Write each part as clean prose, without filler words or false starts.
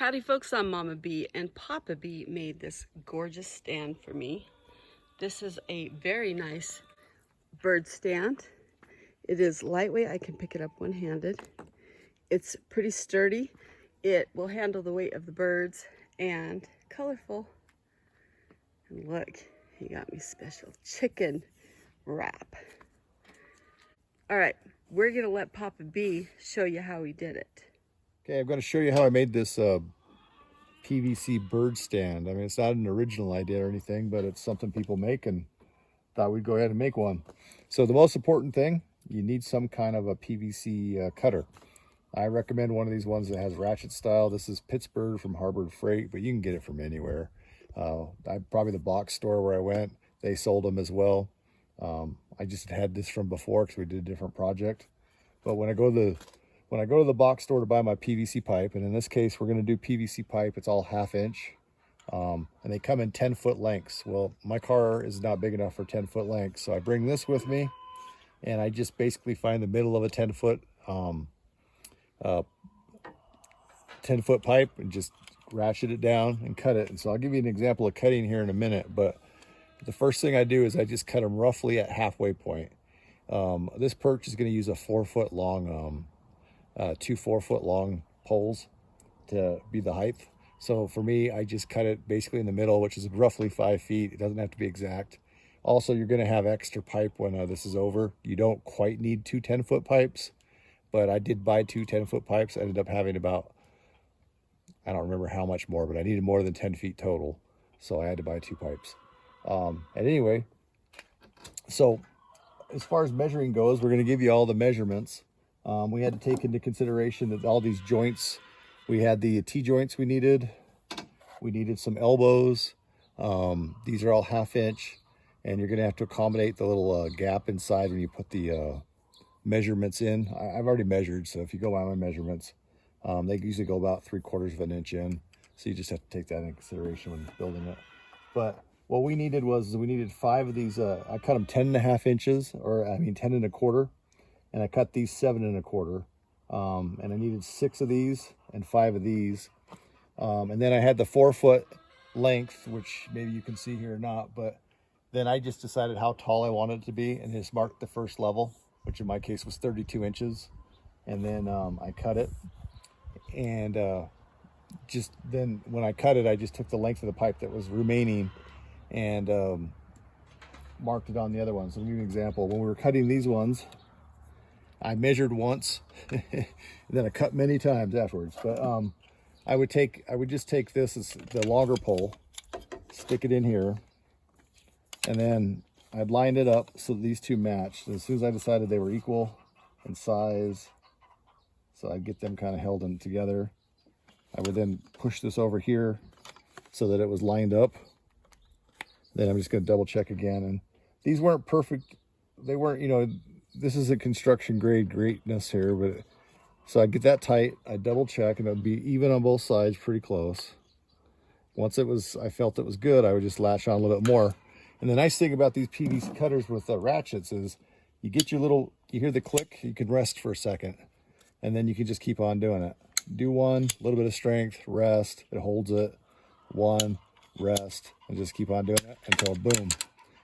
Howdy folks, I'm Mama Bee, and Papa Bee made this gorgeous stand for me. This is a very nice bird stand. It is lightweight, I can pick it up one-handed. It's pretty sturdy. It will handle the weight of the birds, and colorful. And look, he got me special chicken wrap. All right, we're gonna let Papa Bee show you how he did it. Okay, I'm going to show you how I made this PVC bird stand. I mean, it's not an original idea or anything, but it's something people make and thought we'd go ahead and make one. So the most important thing, you need some kind of a PVC cutter. I recommend one of these ones that has ratchet style. This is Pittsburgh from Harbor Freight, but you can get it from anywhere. Probably the box store where I went, they sold them as well. I just had this from before because we did a different project. But when I go to the box store to buy my PVC pipe, and in this case, we're going to do PVC pipe, it's all 1/2 inch. And they come in 10-foot lengths. Well, my car is not big enough for 10-foot lengths, so I bring this with me, and I just basically find the middle of a 10-foot 10-foot pipe and just ratchet it down and cut it. And so I'll give you an example of cutting here in a minute, but the first thing I do is I just cut them roughly at halfway point. This perch is going to use a 4-foot long, 2 4-foot long poles to be the height. So for me, I just cut it basically in the middle, which is roughly 5 feet. It doesn't have to be exact. Also, you're going to have extra pipe when this is over. You don't quite need 2 10-foot pipes, but I did buy 2 10-foot pipes. I ended up having about, I don't remember how much more, but I needed more than 10 feet total. So I had to buy 2 pipes. And anyway, so as far as measuring goes, we're going to give you all the measurements. We had to take into consideration that all these joints, we had the T-joints we needed some elbows. These are all 1/2 inch, and you're going to have to accommodate the little gap inside when you put the measurements in. I've already measured, so if you go by my measurements, they usually go about 3/4 of an inch in, so you just have to take that into consideration when building it. But what we needed was, we needed 5 of these. I cut them 10.5 inches, or I mean 10 1/4. And I cut these 7 1/4, and I needed 6 of these and 5 of these. And then I had the 4-foot length, which maybe you can see here or not, but then I just decided how tall I wanted it to be and just marked the first level, which in my case was 32 inches. And then I cut it, and just then when I cut it, I just took the length of the pipe that was remaining and marked it on the other ones. So I'll give you an example. When we were cutting these ones, I measured once and then I cut many times afterwards. But I would just take this as the longer pole, stick it in here, and then I'd line it up so that these two matched. And as soon as I decided they were equal in size, so I'd get them kind of held in together, I would then push this over here so that it was lined up. Then I'm just going to double check again. And these weren't perfect. They weren't, you know, this is a construction grade greatness here, but so I get that tight, I double check, and it would be even on both sides, pretty close. Once I felt it was good, I would just latch on a little bit more. And the nice thing about these PVC cutters with the ratchets is you get your little, you hear the click, you can rest for a second, and then you can just keep on doing it. Do one, a little bit of strength, rest, it holds it, one, rest, and just keep on doing it until boom.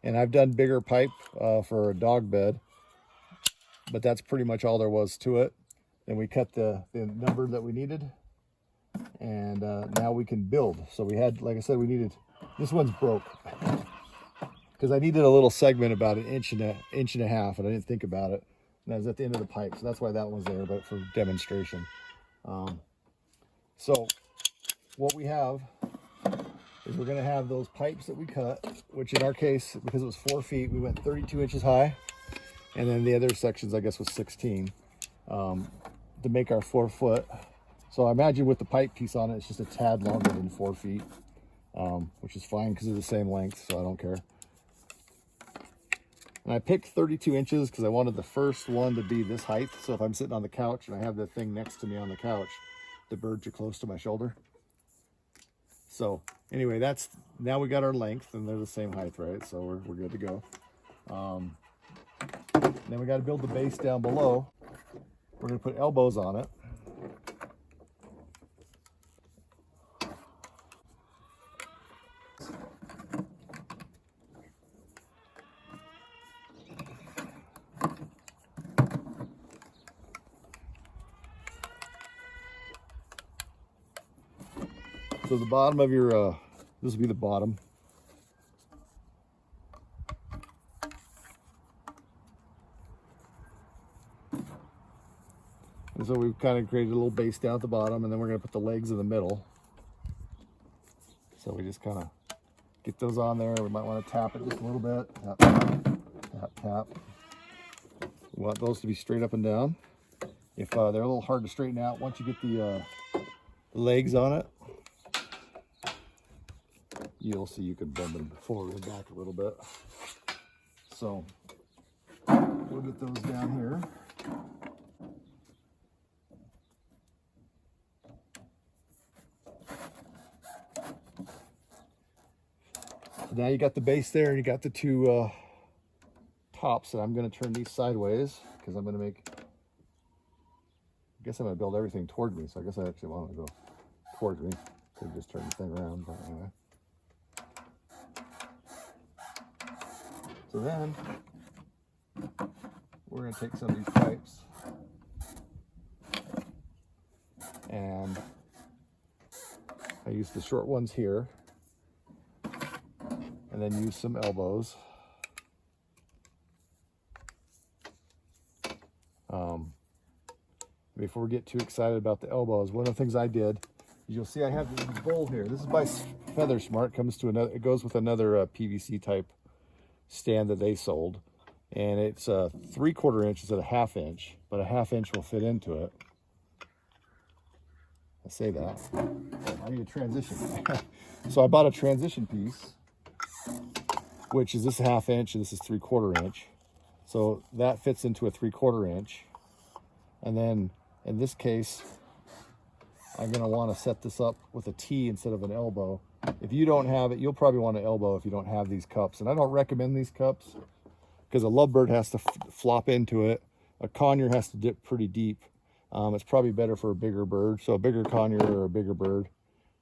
And I've done bigger pipe for a dog bed, but that's pretty much all there was to it. Then we cut the number that we needed, and now we can build. So we had, like I said, we needed, this one's broke because I needed a little segment about an inch and a half, and I didn't think about it. And I was at the end of the pipe, so that's why that one's there, but for demonstration. So what we have is we're going to have those pipes that we cut, which in our case, because it was 4 feet, we went 32 inches high. And then the other sections, I guess, was 16 to make our 4-foot. So I imagine with the pipe piece on it, it's just a tad longer than 4 feet, which is fine because they're the same length, so I don't care. And I picked 32 inches because I wanted the first one to be this height. So if I'm sitting on the couch and I have the thing next to me on the couch, the birds are close to my shoulder. So anyway, now we got our length, and they're the same height, right? So we're good to go. Then we got to build the base down below. We're going to put elbows on it. So the bottom of your, this will be the bottom. And so we've kind of created a little base down at the bottom, and then we're going to put the legs in the middle. So we just kind of get those on there. We might want to tap it just a little bit. Tap, tap, tap, tap. We want those to be straight up and down. If they're a little hard to straighten out, once you get the legs on it, you'll see you can bend them forward and back a little bit. So we'll get those down here. So now you got the base there, and you got the two tops, and I'm going to turn these sideways because I'm going to make, I guess I'm going to build everything toward me, so I guess I actually want to go towards me. So just turn the thing around, but anyway. So then we're going to take some of these pipes and I use the short ones here, and then use some elbows. Before we get too excited about the elbows, one of the things I did is you'll see I have this bowl here. This is by FeatherSmart. Comes to another. It goes with another PVC type stand that they sold, and it's 3/4 inch instead of 1/2 inch, but a 1/2 inch will fit into it. I say that. I need a transition. So I bought a transition piece, which is this 1/2 inch, and this is 3/4 inch. So that fits into a 3/4 inch, and then in this case, I'm going to want to set this up with a T instead of an elbow. If you don't have it, you'll probably want an elbow if you don't have these cups. And I don't recommend these cups because a lovebird has to flop into it. A conure has to dip pretty deep. It's probably better for a bigger bird. So a bigger conure or a bigger bird.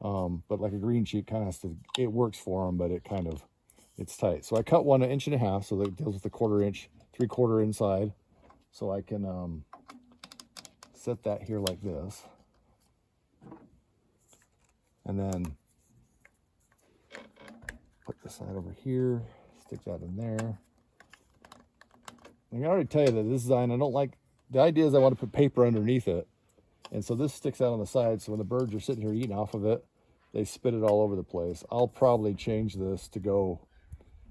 But like a green cheek kind of has to, it works for them, but it's tight. So I cut 1 1/2 inches so that it deals with the 1/4 inch, 3/4 inside. So I can set that here like this. And then put the side over here, stick that in there. I can already tell you that this design, I don't like, the idea is I want to put paper underneath it. And so this sticks out on the side, so when the birds are sitting here eating off of it, they spit it all over the place. I'll probably change this to go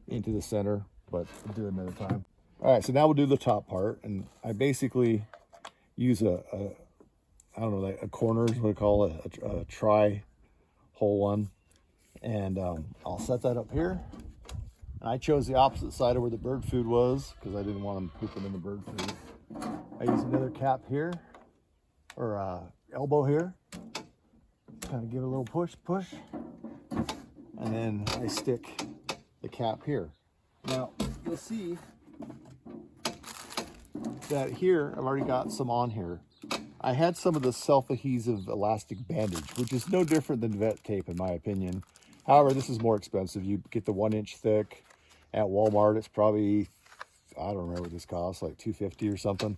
into the center, but we'll do it another time. All right, so now we'll do the top part. And I basically use I don't know, like a corner is what I call it, a tri-hole one. And I'll set that up here. And I chose the opposite side of where the bird food was because I didn't want them pooping in the bird food. I use another cap here, or elbow here. Kind of give it a little push. And then I stick the cap here. Now, you'll see that here, I've already got some on here. I had some of the self-adhesive elastic bandage, which is no different than vet tape in my opinion. However, this is more expensive. You get the 1 inch thick at Walmart. It's probably, I don't remember what this costs, like $2.50 or something.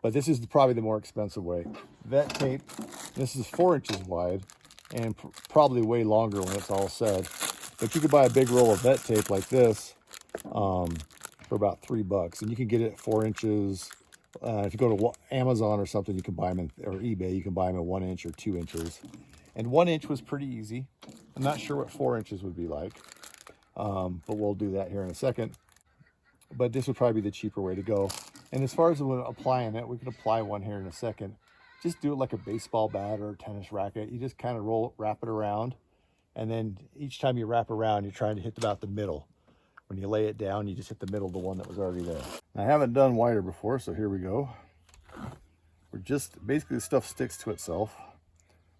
But this is probably the more expensive way. Vet tape, this is 4 inches wide and probably way longer when it's all said. But you could buy a big roll of vet tape like this for about $3, and you can get it at 4 inches. If you go to Amazon or something, you can buy them or eBay, you can buy them at 1 inch or 2 inches. And 1 inch was pretty easy. I'm not sure what 4 inches would be like, but we'll do that here in a second. But this would probably be the cheaper way to go. And as far as applying it, we can apply one here in a second. Just do it like a baseball bat or a tennis racket. You just kind of wrap it around. And then each time you wrap around, you're trying to hit about the middle. When you lay it down, you just hit the middle of the one that was already there. I haven't done wider before, so here we go. We're just, basically the stuff sticks to itself.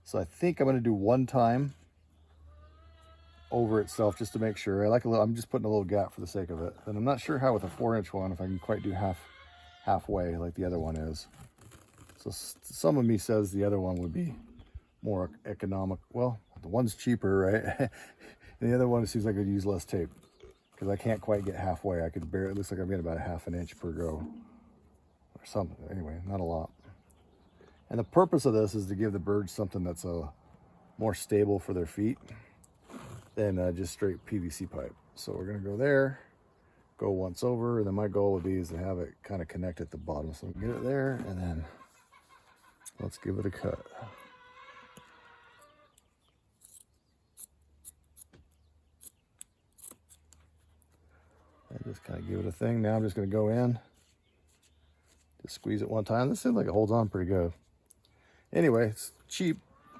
So I think I'm gonna do one time over itself just to make sure. I'm just putting a little gap for the sake of it. And I'm not sure how with a 4 inch one, if I can quite do halfway like the other one is. So some of me says the other one would be more economic. Well, the one's cheaper, right? And the other one, it seems like I'd use less tape because I can't quite get halfway. I could barely, it looks like I'm getting about 1/2 inch per go or something. Anyway, not a lot. And the purpose of this is to give the birds something that's more stable for their feet than just straight PVC pipe. So we're gonna go there, go once over, and then my goal would be is to have it kind of connect at the bottom. So get it there, and then let's give it a cut. And just kind of give it a thing. Now I'm just gonna go in, just squeeze it one time. This seems like it holds on pretty good. Anyway, it's cheap,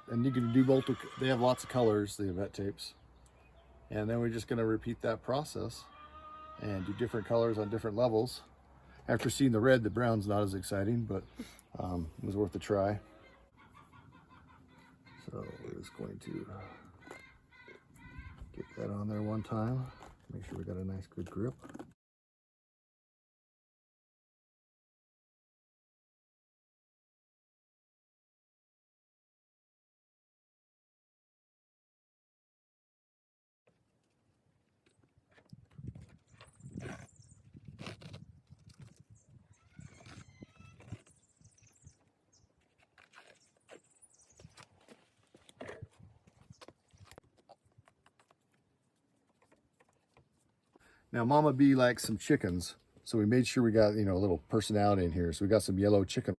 and you can do multiple. They have lots of colors, the Yvette tapes, and then we're just gonna repeat that process and do different colors on different levels. After seeing the red, the brown's not as exciting, but it was worth a try. So we're just going to get that on there one time. Make sure we got a nice good grip. Now Mama Bee likes some chickens, so we made sure we got, you know, a little personality in here. So we got some yellow chicken.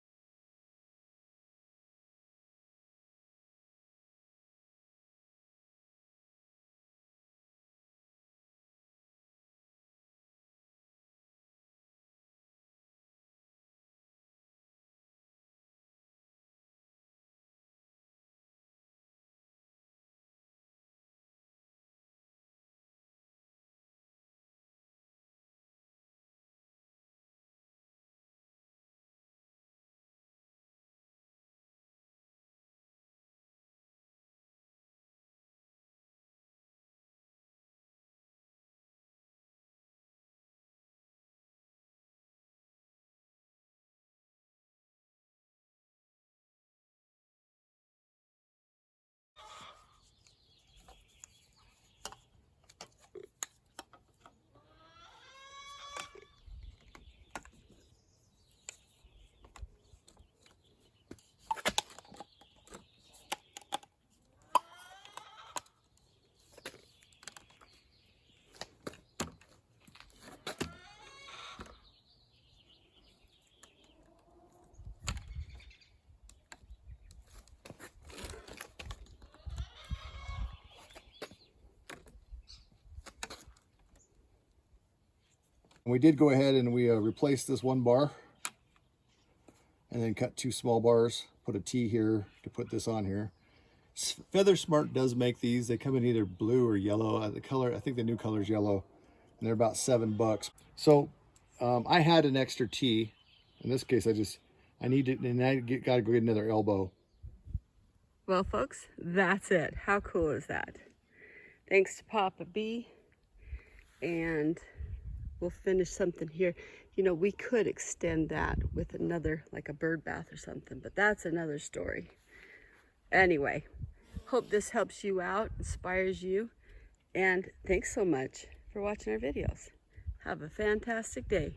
And we did go ahead and we replaced this one bar and then cut 2 small bars, put a T here to put this on here. FeatherSmart does make these. They come in either blue or yellow. The color, I think the new color is yellow, and they're about $7. So I had an extra T. In this case, I need it, and I got to go get another elbow. Well, folks, that's it. How cool is that? Thanks to Papa B. And we'll finish something here. You know, we could extend that with another, like a bird bath or something, but that's another story. Anyway, hope this helps you out, inspires you, and thanks so much for watching our videos. Have a fantastic day.